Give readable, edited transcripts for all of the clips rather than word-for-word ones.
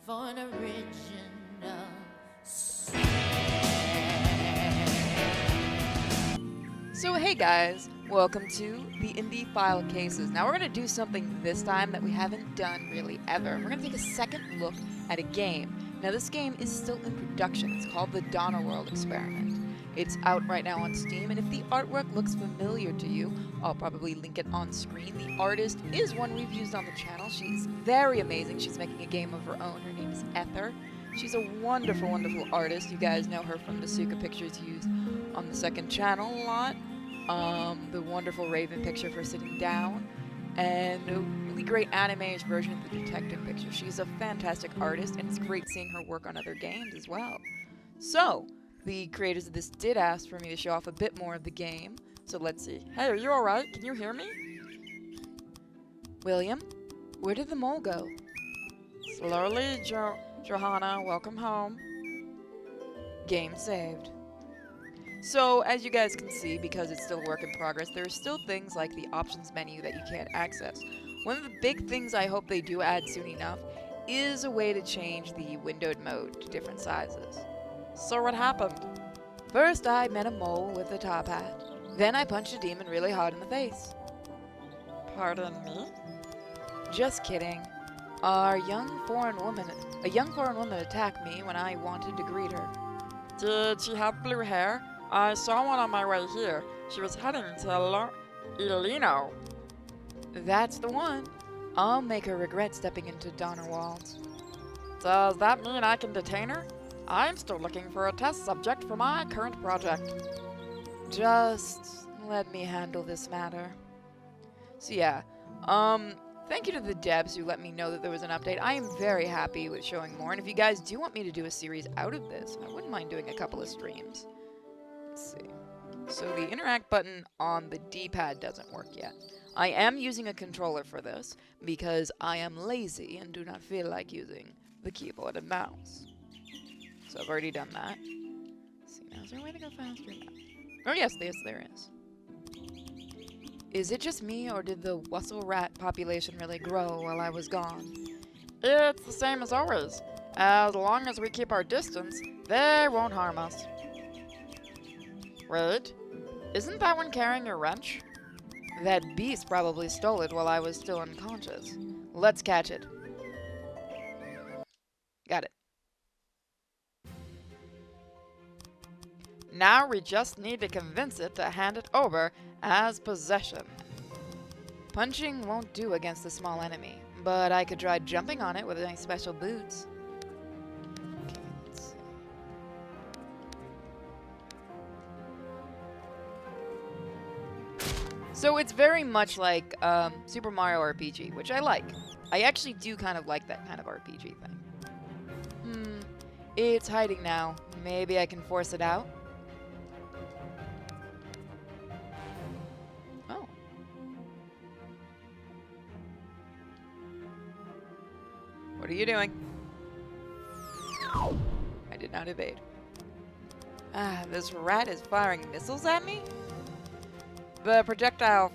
for an original So hey guys, welcome to the Indie File Cases. Now we're going to do something this time that we haven't done really ever. We're going to take a second look at a game. Now this game is still in production. It's called the Donnerwald experiment. It's out right now on Steam, and if the artwork looks familiar to you, I'll probably link it on screen. The artist is one we've used on the channel. She's very amazing. She's making a game of her own. Her name is Ether. She's a wonderful, wonderful artist. You guys know her from the Suka pictures used on the second channel a lot. The wonderful Raven picture for sitting down, and a really great anime version of the detective picture. She's a fantastic artist, and it's great seeing her work on other games as well. So, the creators of this did ask for me to show off a bit more of the game. So let's see. Hey, are you alright? Can you hear me? William? Where did the mole go? Slowly, Johanna. Welcome home. Game saved. So, as you guys can see, because it's still a work in progress, there are still things like the options menu that you can't access. One of the big things I hope they do add soon enough is a way to change the windowed mode to different sizes. So what happened? First, I met a mole with a top hat. Then I punched a demon really hard in the face. Pardon me? Just kidding. A young foreign woman attacked me when I wanted to greet her. Did she have blue hair? I saw one on my way here. She was heading to Ilino. That's the one. I'll make her regret stepping into Donnerwald. Does that mean I can detain her? I'm still looking for a test subject for my current project. Just let me handle this matter. So yeah, thank you to the devs who let me know that there was an update. I am very happy with showing more, and if you guys do want me to do a series out of this, I wouldn't mind doing a couple of streams. Let's see. So the interact button on the D-pad doesn't work yet. I am using a controller for this because I am lazy and do not feel like using the keyboard and mouse. So I've already done that. Let's see, now is there a way to go faster? No. Oh yes, there is. Is it just me, or did the Wussel rat population really grow while I was gone? It's the same as always. As long as we keep our distance, they won't harm us. Wait, isn't that one carrying a wrench? That beast probably stole it while I was still unconscious. Let's catch it. Got it. Now we just need to convince it to hand it over as possession. Punching won't do against the small enemy, but I could try jumping on it with my special boots. Okay, let's see. So it's very much like Super Mario RPG, which I like. I actually do kind of like that kind of RPG thing. It's hiding now. Maybe I can force it out? Oh. What are you doing? I did not evade. This rat is firing missiles at me? The projectile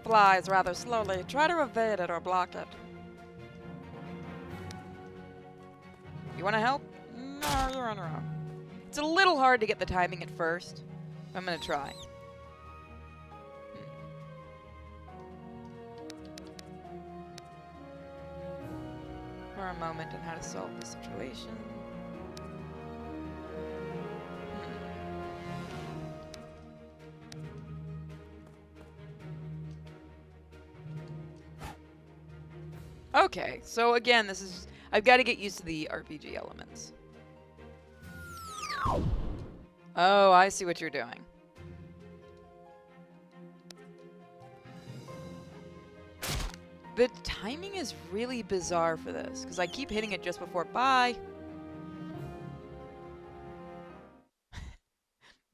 flies rather slowly. Try to evade it or block it. You want to help? No, you're on your own. It's a little hard to get the timing at first. I'm gonna try. For a moment on how to solve the situation. Okay, so again, I've got to get used to the RPG elements. Oh, I see what you're doing. The timing is really bizarre for this, because I keep hitting it just before. Bye!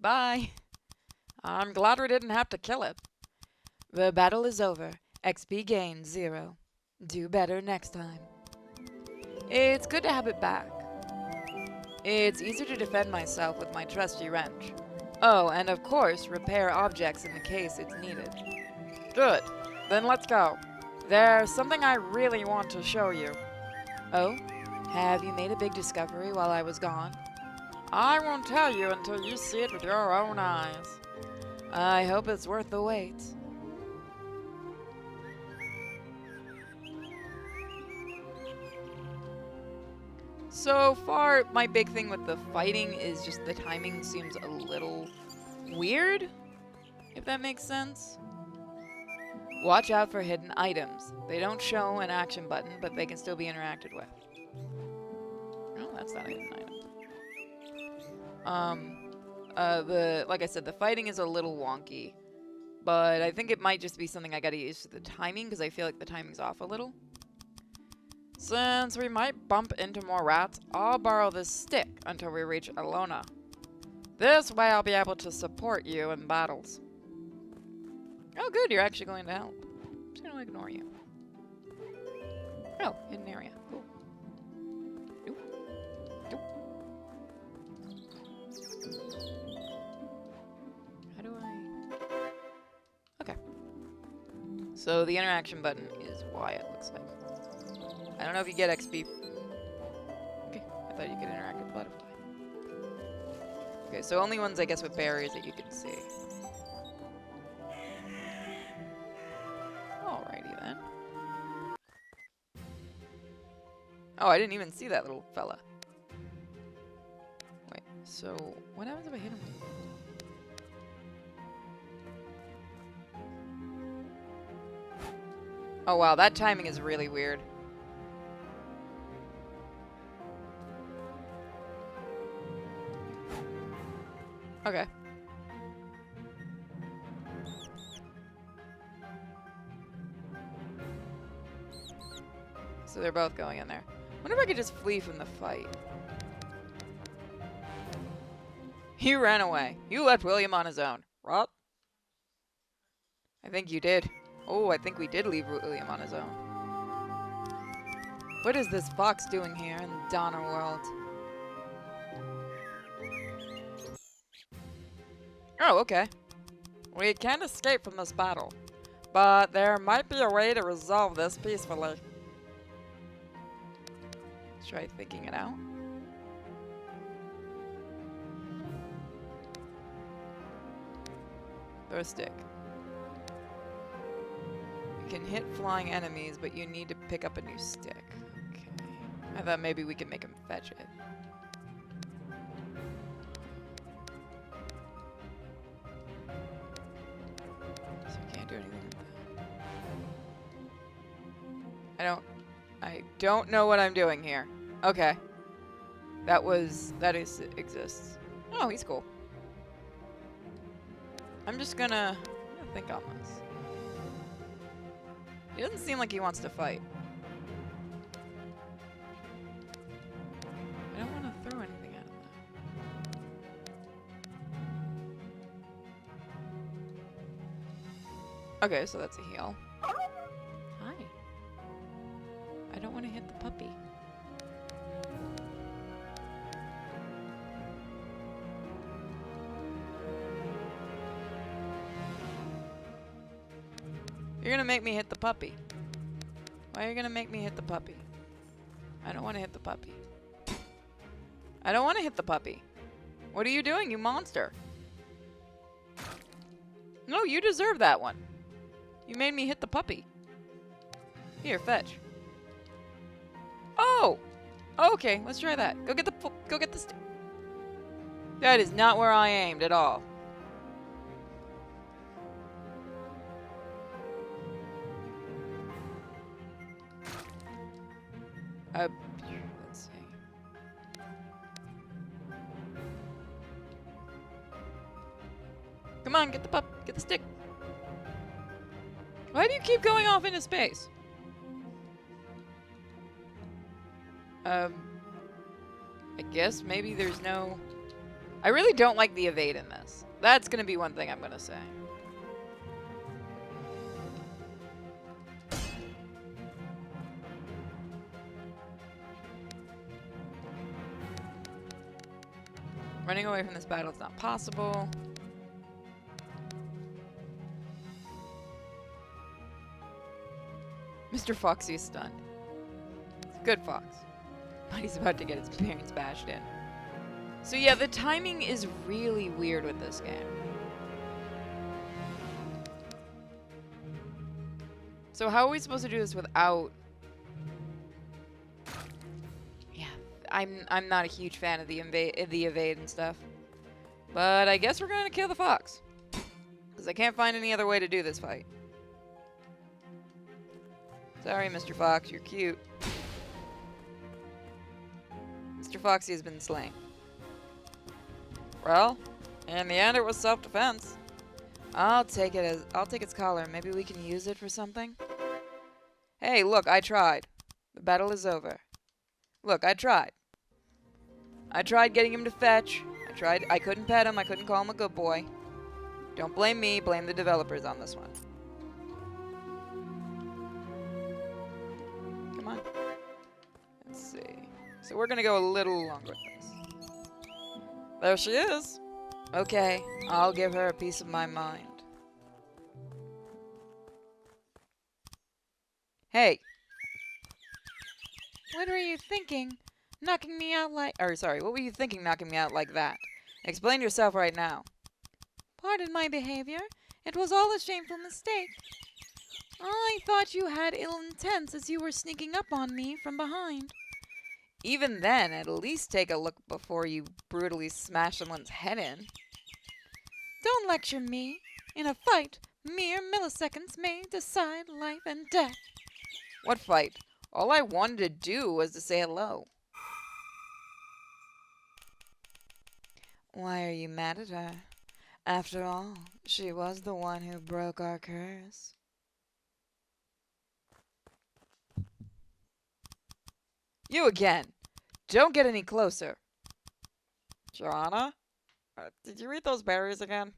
Bye! I'm glad we didn't have to kill it. The battle is over. XP gain 0. Do better next time. It's good to have it back. It's easier to defend myself with my trusty wrench. Oh, and of course, repair objects in the case it's needed. Good. Then let's go. There's something I really want to show you. Oh? Have you made a big discovery while I was gone? I won't tell you until you see it with your own eyes. I hope it's worth the wait. So far, my big thing with the fighting is just the timing seems a little weird, if that makes sense. Watch out for hidden items. They don't show an action button, but they can still be interacted with. Oh, that's not a hidden item. Like I said, the fighting is a little wonky, but I think it might just be something I gotta use to the timing, because I feel like the timing's off a little. Since we might bump into more rats, I'll borrow this stick until we reach Alona. This way I'll be able to support you in battles. Oh good, you're actually going to help. I'm just gonna ignore you. Oh, hidden area. Cool. Nope. Nope. How do I... Okay. So the interaction button is Y, it looks like. I don't know if you get XP. Okay, I thought you could interact with butterfly. Okay, so only ones I guess with barriers that you can see. Alrighty then. Oh, I didn't even see that little fella. Wait, so what happens if I hit him? Oh wow, that timing is really weird. Okay. So they're both going in there. Wonder if I could just flee from the fight. You ran away. You left William on his own. Rob? I think you did. Oh, I think we did leave William on his own. What is this fox doing here in Donnerwald? Oh, okay. We can't escape from this battle, but there might be a way to resolve this peacefully. Let's try thinking it out. Throw a stick. You can hit flying enemies, but you need to pick up a new stick. Okay. I thought maybe we could make him fetch it. Do anything with that. I don't know what I'm doing here. Okay. That exists. Oh, he's cool. I'm gonna think on this. He doesn't seem like he wants to fight. I don't want to throw anything at him. Okay, so that's a heal. Hi. I don't want to hit the puppy. You're gonna make me hit the puppy. Why are you gonna make me hit the puppy? I don't want to hit the puppy. I don't want to hit the puppy. What are you doing, you monster? No, you deserve that one. You made me hit the puppy. Here, fetch. Oh! Okay, let's try that. Go get the stick. That is not where I aimed at all. Let's see. Come on, get the stick. Why do you keep going off into space? I guess maybe there's no... I really don't like the evade in this. That's gonna be one thing I'm gonna say. Running away from this battle is not possible. Mr. Foxy is stunned. Good fox. But he's about to get his parents bashed in. So yeah, the timing is really weird with this game. So how are we supposed to do this without... Yeah, I'm not a huge fan of the evade and stuff. But I guess we're gonna kill the fox. Because I can't find any other way to do this fight. Sorry, Mr. Fox, you're cute. Mr. Foxy has been slain. Well, in the end it was self-defense. I'll take its collar. Maybe we can use it for something? Hey, look, I tried. The battle is over. Look, I tried. I tried getting him to fetch. I couldn't pet him. I couldn't call him a good boy. Don't blame me. Blame the developers on this one. Come on. Let's see. So we're gonna go a little longer with this. There she is. Okay, I'll give her a piece of my mind. Hey. What were you thinking? Knocking me out like... what were you thinking knocking me out like that? Explain yourself right now. Pardon my behavior. It was all a shameful mistake. I thought you had ill intents as you were sneaking up on me from behind. Even then, at least take a look before you brutally smash someone's head in. Don't lecture me. In a fight, mere milliseconds may decide life and death. What fight? All I wanted to do was to say hello. Why are you mad at her? After all, she was the one who broke our curse. You again! Don't get any closer! Joanna? Did you eat those berries again?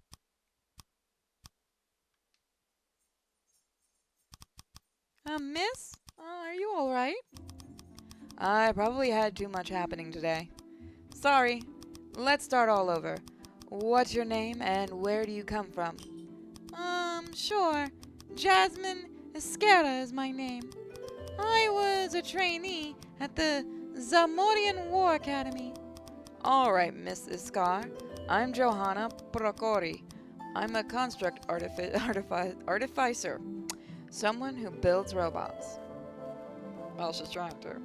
Miss? Are you alright? I probably had too much happening today. Sorry. Let's start all over. What's your name and where do you come from? Sure. Jasmine Esquerra is my name. I was a trainee at the Zamorian War Academy. Alright, Miss Iskar. I'm Johanna Procori. I'm a construct artificer. Someone who builds robots. Well, she's trying to.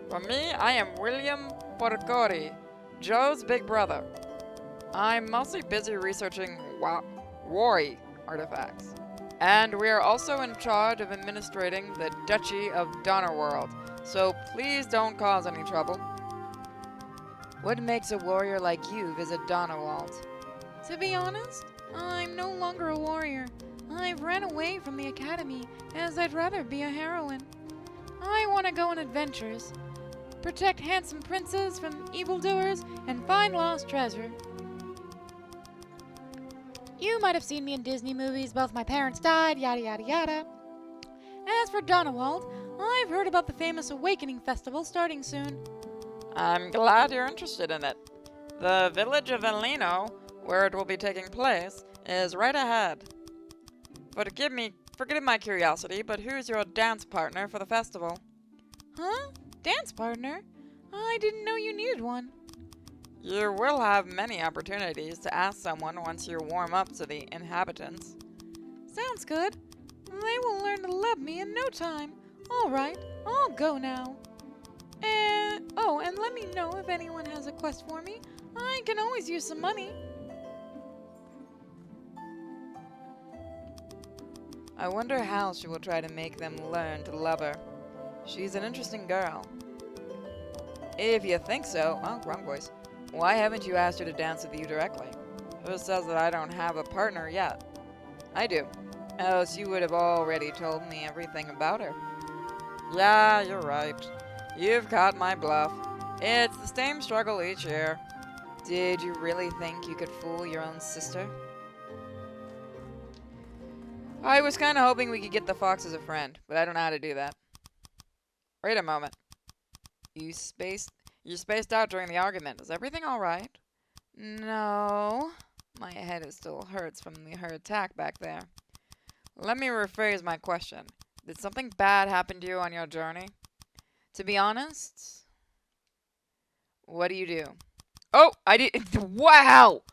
For me, I am William Procori, Joe's big brother. I'm mostly busy researching Wari artifacts. And we are also in charge of administrating the Duchy of Donnerwald, so please don't cause any trouble. What makes a warrior like you visit Donnerwald? To be honest, I'm no longer a warrior. I've ran away from the academy, as I'd rather be a heroine. I want to go on adventures, protect handsome princes from evildoers, and find lost treasure. You might have seen me in Disney movies, both my parents died, yada yada yada. As for Donnerwald, I've heard about the famous Awakening Festival starting soon. I'm glad you're interested in it. The village of Eleno, where it will be taking place, is right ahead. Forgive my curiosity, but who's your dance partner for the festival? Huh? Dance partner? I didn't know you needed one. You will have many opportunities to ask someone once you warm up to the inhabitants. Sounds good. They will learn to love me in no time. All right, I'll go now. And let me know if anyone has a quest for me. I can always use some money. I wonder how she will try to make them learn to love her. She's an interesting girl. If you think so, oh, wrong voice. Why haven't you asked her to dance with you directly? Who says that I don't have a partner yet? I do. Else you would have already told me everything about her. Yeah, you're right. You've caught my bluff. It's the same struggle each year. Did you really think you could fool your own sister? I was kind of hoping we could get the fox as a friend, but I don't know how to do that. Wait a moment. You spaced out during the argument. Is everything alright? No. My head still hurts from her attack back there. Let me rephrase my question. Did something bad happen to you on your journey? To be honest, What do you do? Oh, I did. Wow!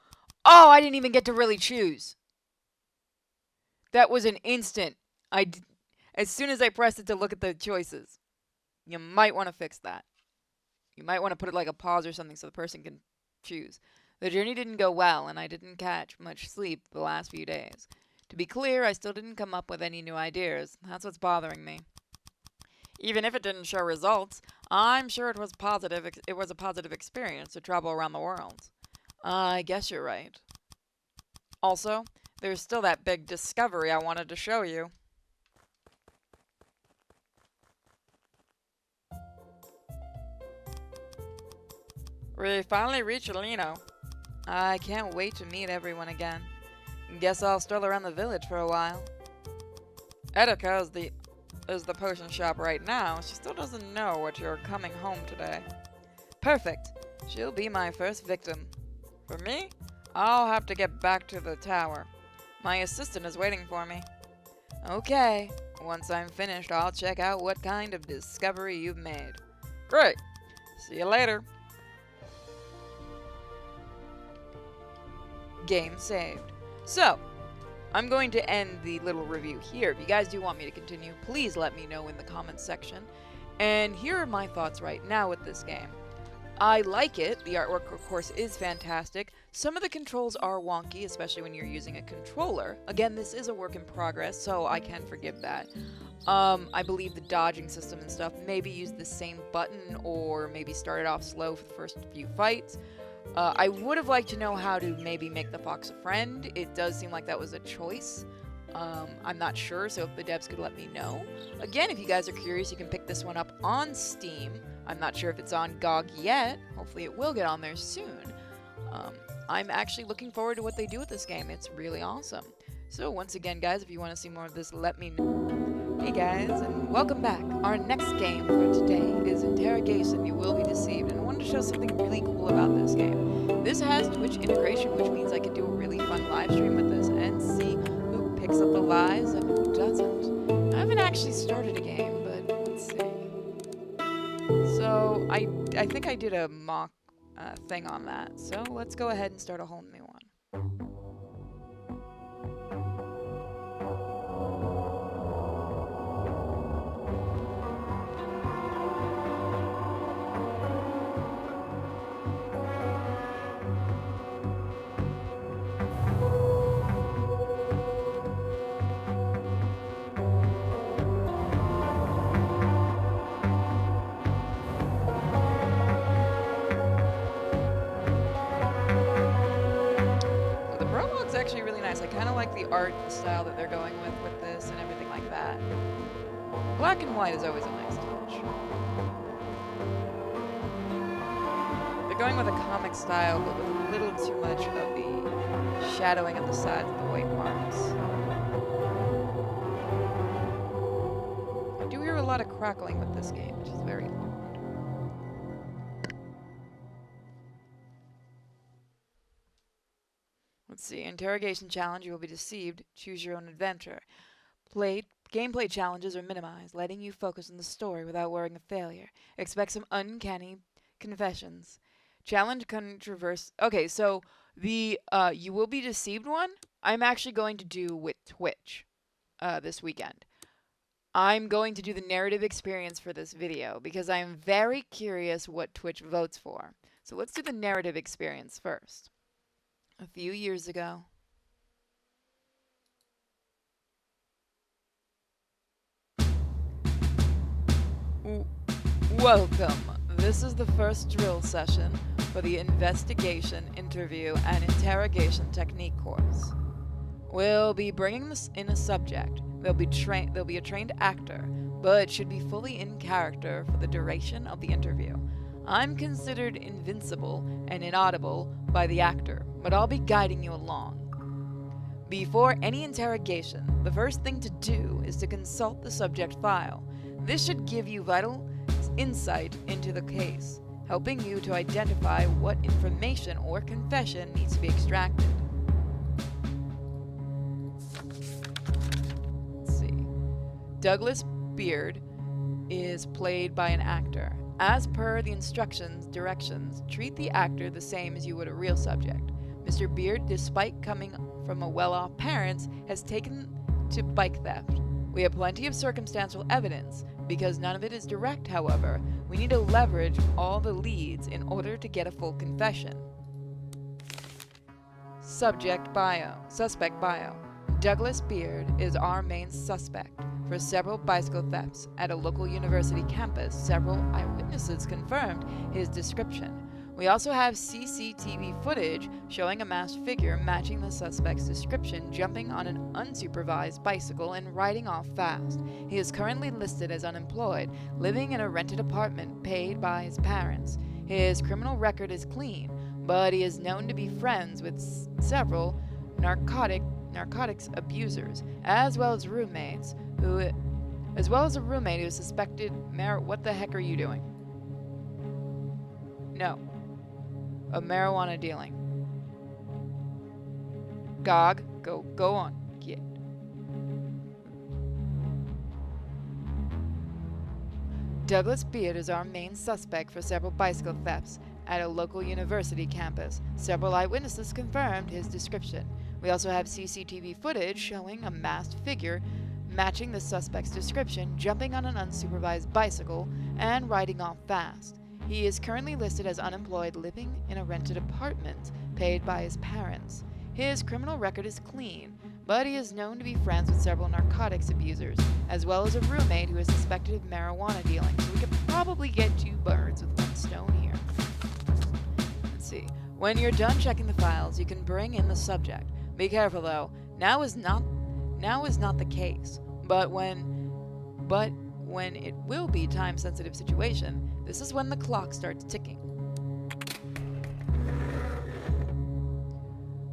Oh, I didn't even get to really choose. That was an instant. As soon as I pressed it to look at the choices. You might want to fix that. You might want to put it like a pause or something so the person can choose. The journey didn't go well, and I didn't catch much sleep the last few days. To be clear, I still didn't come up with any new ideas. That's what's bothering me. Even if it didn't show results, I'm sure it was positive. It was a positive experience to travel around the world. I guess you're right. Also, there's still that big discovery I wanted to show you. We finally reached Lino. I can't wait to meet everyone again. Guess I'll stroll around the village for a while. Etika is the potion shop right now. She still doesn't know what you're coming home today. Perfect. She'll be my first victim. For me, I'll have to get back to the tower. My assistant is waiting for me. Okay. Once I'm finished, I'll check out what kind of discovery you've made. Great. See you later. Game saved. So, I'm going to end the little review here. If you guys do want me to continue, please let me know in the comments section. And here are my thoughts right now with this game. I like it. The artwork, of course, is fantastic. Some of the controls are wonky, especially when you're using a controller. Again, this is a work in progress, so I can forgive that. I believe the dodging system and stuff, maybe use the same button or maybe start it off slow for the first few fights. I would have liked to know how to maybe make the fox a friend. It does seem like that was a choice. I'm not sure, so if the devs could let me know. Again, if you guys are curious, you can pick this one up on Steam. I'm not sure if it's on GOG yet. Hopefully it will get on there soon. I'm actually looking forward to what they do with this game. It's really awesome. So once again, guys, if you want to see more of this, let me know. Hey guys, and welcome back. Our next game for today is Interrogation, You Will Be Deceived, and I wanted to show something really cool about this game. This has Twitch integration, which means I can do a really fun live stream with this and see who picks up the lies and who doesn't. I haven't actually started a game, but let's see. So, I think I did a mock thing on that, so let's go ahead and start a whole new one. Actually really nice. I kind of like the art style that they're going with this and everything like that. Black and white is always a nice touch. They're going with a comic style, but with a little too much of the shadowing on the sides of the white marks. I do hear a lot of crackling with this game, which is very odd. Let's see. Interrogation challenge. You will be deceived. Choose your own adventure. Gameplay challenges are minimized, letting you focus on the story without worrying of failure. Expect some uncanny confessions. Challenge controversy. Okay, so the You Will Be Deceived one, I'm actually going to do with Twitch this weekend. I'm going to do the narrative experience for this video because I'm very curious what Twitch votes for. So let's do the narrative experience first. A few years ago. Welcome. This is the first drill session for the Investigation, Interview, and Interrogation Technique course. We'll be bringing this in a subject. There'll be a trained actor, but should be fully in character for the duration of the interview. I'm considered invincible and inaudible by the actor, but I'll be guiding you along. Before any interrogation, the first thing to do is to consult the subject file. This should give you vital insight into the case, helping you to identify what information or confession needs to be extracted. Let's see. Douglas Beard is played by an actor. As per the directions, treat the actor the same as you would a real subject. Mr. Beard, despite coming from a well-off parents, has taken to bike theft. We have plenty of circumstantial evidence. Because none of it is direct, however, we need to leverage all the leads in order to get a full confession. Suspect bio. Douglas Beard is our main suspect for several bicycle thefts at a local university campus. Several eyewitnesses confirmed his description. We also have CCTV footage showing a masked figure matching the suspect's description, jumping on an unsupervised bicycle and riding off fast. He is currently listed as unemployed, living in a rented apartment paid by his parents. His criminal record is clean, but he is known to be friends with several narcotics abusers, as well as a roommate who is suspected. What the heck are you doing? No. Of marijuana dealing. Gog, go on, kid. Douglas Beard is our main suspect for several bicycle thefts at a local university campus. Several eyewitnesses confirmed his description. We also have CCTV footage showing a masked figure matching the suspect's description, jumping on an unsupervised bicycle and riding off fast. He is currently listed as unemployed, living in a rented apartment paid by his parents. His criminal record is clean, but he is known to be friends with several narcotics abusers, as well as a roommate who is suspected of marijuana dealing. So we could probably get 2 birds with 1 stone here. Let's see. When you're done checking the files, you can bring in the subject. Be careful though. Now is not the case. But when it will be time-sensitive situation, this is when the clock starts ticking.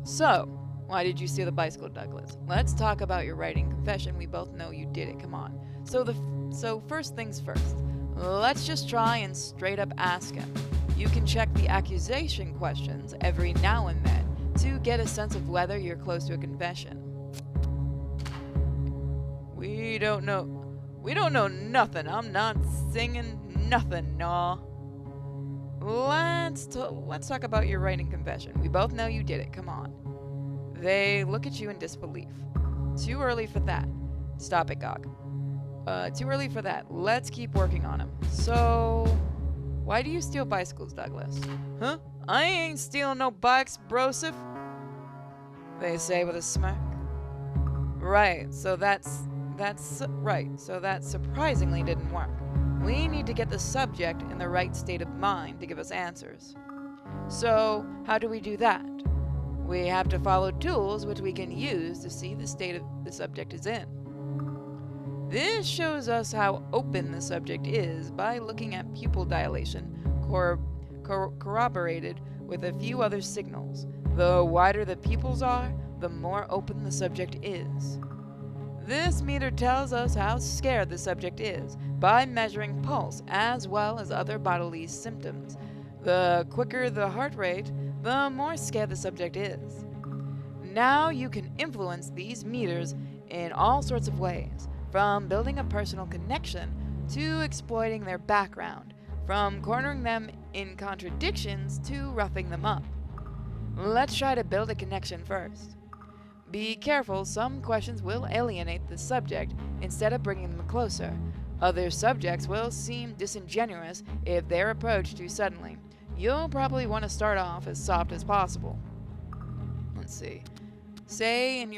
So, why did you steal the bicycle, Douglas? Let's talk about your writing confession. We both know you did it. Come on. So first things first. Let's just try and straight up ask him. You can check the accusation questions every now and then to get a sense of whether you're close to a confession. We don't know nothing. I'm not singing nothing, nah. Let's talk about your writing confession. We both know you did it. Come on. They look at you in disbelief. Too early for that. Stop it, Gog. Too early for that. Let's keep working on him. So, why do you steal bicycles, Douglas? Huh? I ain't stealing no bikes, brosif. They say with a smirk. Right, so that's right. So that surprisingly didn't work. We need to get the subject in the right state of mind to give us answers. So, how do we do that? We have to follow tools which we can use to see the state of the subject is in. This shows us how open the subject is by looking at pupil dilation, corroborated with a few other signals. The wider the pupils are, the more open the subject is. This meter tells us how scared the subject is by measuring pulse as well as other bodily symptoms. The quicker the heart rate, the more scared the subject is. Now you can influence these meters in all sorts of ways, from building a personal connection to exploiting their background, from cornering them in contradictions to roughing them up. Let's try to build a connection first. Be careful, some questions will alienate the subject instead of bringing them closer. Other subjects will seem disingenuous if they're approached too suddenly. You'll probably want to start off as soft as possible. Let's see. Says in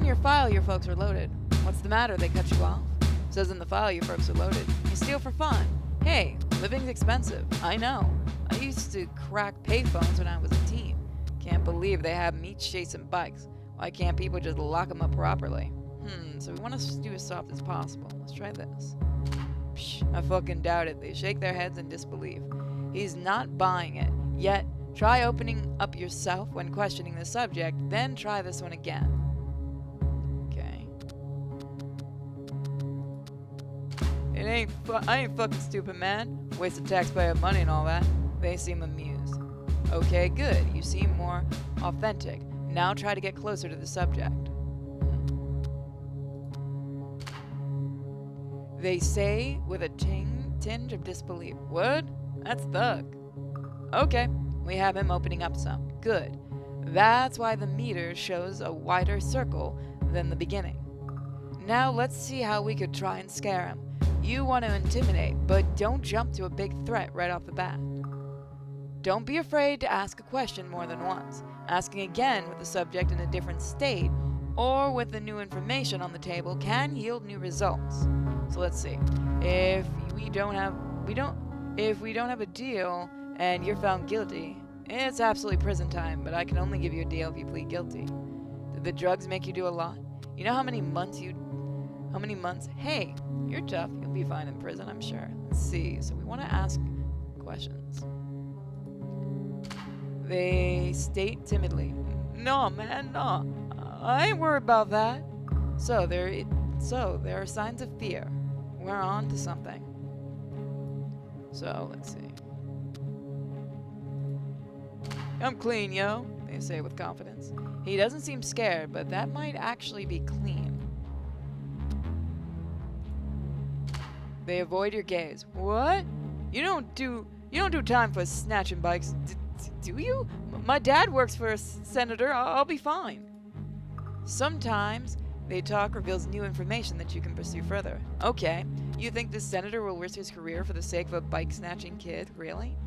your file your folks are loaded. What's the matter? They cut you off? Says in the file your folks are loaded. You steal for fun. Hey, living's expensive. I know. I used to crack payphones when I was a teen. Can't believe they have me chasing bikes. Why can't people just lock them up properly? So we want to do as soft as possible. Let's try this. Psh, I fucking doubt it. They shake their heads in disbelief. He's not buying it. Yet, try opening up yourself when questioning the subject, then try this one again. Okay. I ain't fucking stupid, man. Waste of taxpayer money and all that. They seem amused. Okay, good. You seem more authentic. Now try to get closer to the subject. They say with a tinge of disbelief. What? That's Thug. Okay, we have him opening up some. Good. That's why the meter shows a wider circle than the beginning. Now let's see how we could try and scare him. You want to intimidate, but don't jump to a big threat right off the bat. Don't be afraid to ask a question more than once. Asking again with the subject in a different state or with the new information on the table can yield new results. So let's see. If we don't have a deal and you're found guilty, it's absolutely prison time, but I can only give you a deal if you plead guilty. Did the drugs make you do a lot? You know how many months? Hey, you're tough. You'll be fine in prison, I'm sure. Let's see. So we want to ask questions. They state timidly, "No, man, no. I ain't worried about that." So there are signs of fear. We're on to something. So let's see. "I'm clean, yo," they say with confidence. He doesn't seem scared, but that might actually be clean. They avoid your gaze. "What? You don't do time for snatching bikes, do you? My dad works for a senator. I'll be fine." Sometimes they talk reveals new information that you can pursue further. Okay, you think this senator will risk his career for the sake of a bike-snatching kid? Really?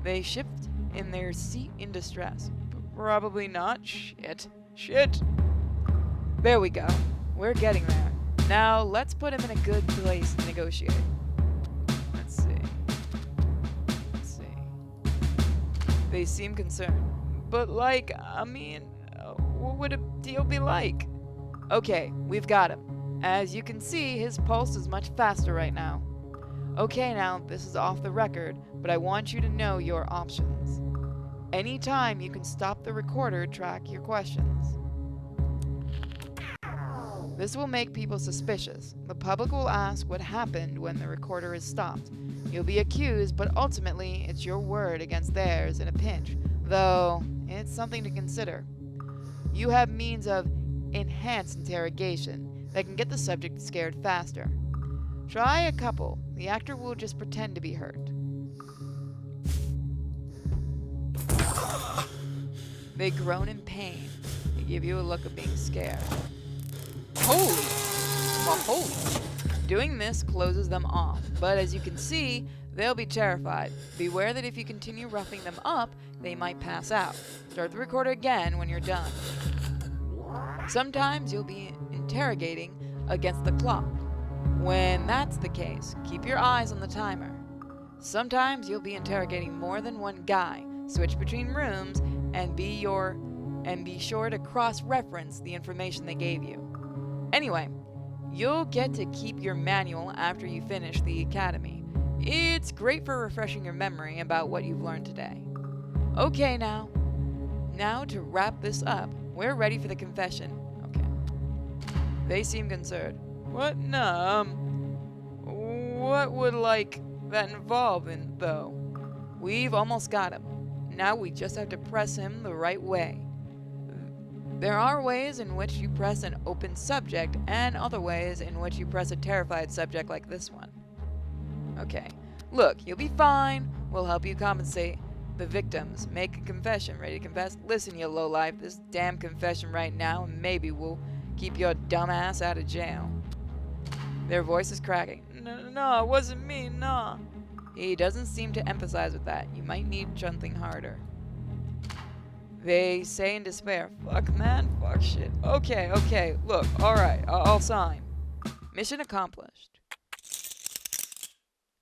They shift in their seat in distress. Probably not. Shit. There we go. We're getting there. Now let's put him in a good place to negotiate. Let's see. They seem concerned. But what would a deal be like? Okay, we've got him. As you can see, his pulse is much faster right now. Okay, now, this is off the record, but I want you to know your options. Anytime you can stop the recorder, track your questions. This will make people suspicious. The public will ask what happened when the recorder is stopped. You'll be accused, but ultimately, it's your word against theirs in a pinch, though it's something to consider. You have means of enhanced interrogation that can get the subject scared faster. Try a couple. The actor will just pretend to be hurt. They groan in pain. They give you a look of being scared. Holy! Doing this closes them off, but as you can see, they'll be terrified. Beware that if you continue roughing them up, they might pass out. Start the recorder again when you're done. Sometimes you'll be interrogating against the clock. When that's the case, keep your eyes on the timer. Sometimes you'll be interrogating more than one guy. Switch between rooms and be sure to cross-reference the information they gave you. Anyway, you'll get to keep your manual after you finish the academy. It's great for refreshing your memory about what you've learned today. Okay, now to wrap this up, we're ready for the confession. Okay. They seem concerned. What? No, what would that involve though? We've almost got him. Now we just have to press him the right way. There are ways in which you press an open subject and other ways in which you press a terrified subject like this one. Okay. Look, you'll be fine. We'll help you compensate the victims. Make a confession. Ready to confess? Listen, you lowlife, this damn confession right now, and maybe we'll keep your dumb ass out of jail. Their voice is cracking. No, it wasn't me, no. He doesn't seem to emphasize with that. You might need something harder. They say in despair, "Fuck, man, fuck shit. Okay, look, alright, I'll sign." Mission accomplished.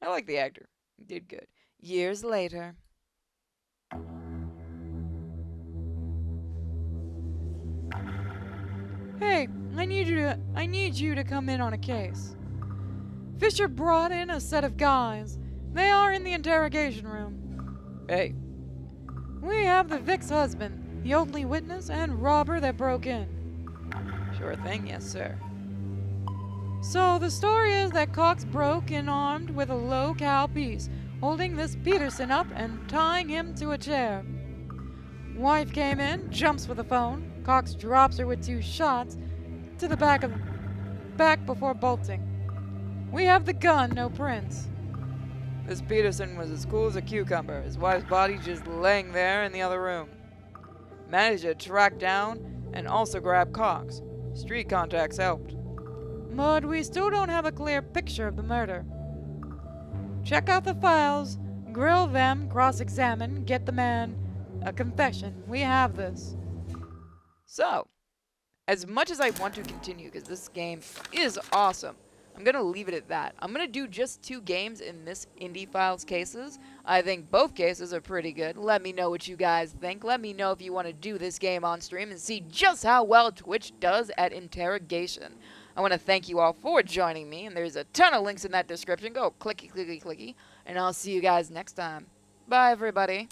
I like the actor. He did good. Years later. "Hey, I need you to come in on a case. Fisher brought in a set of guys. They are in the interrogation room." "Hey." "We have the Vic's husband, the only witness and robber that broke in." "Sure thing, yes, sir." "So the story is that Cox broke in armed with a low-cal piece, holding this Peterson up and tying him to a chair. Wife came in, jumps for the phone. Cox drops her with 2 shots to the back before bolting. We have the gun, no prints. This Peterson was as cool as a cucumber. His wife's body just laying there in the other room. Managed to track down and also grab Cox. Street contacts helped. But we still don't have a clear picture of the murder. Check out the files, grill them, cross-examine, get the man a confession. We have this. So, as much as I want to continue, because this game is awesome, I'm going to leave it at that. I'm going to do just 2 games in this Indie Files cases. I think both cases are pretty good. Let me know what you guys think. Let me know if you want to do this game on stream and see just how well Twitch does at Interrogation. I want to thank you all for joining me, and there's a ton of links in that description. Go clicky, clicky, clicky, and I'll see you guys next time. Bye, everybody.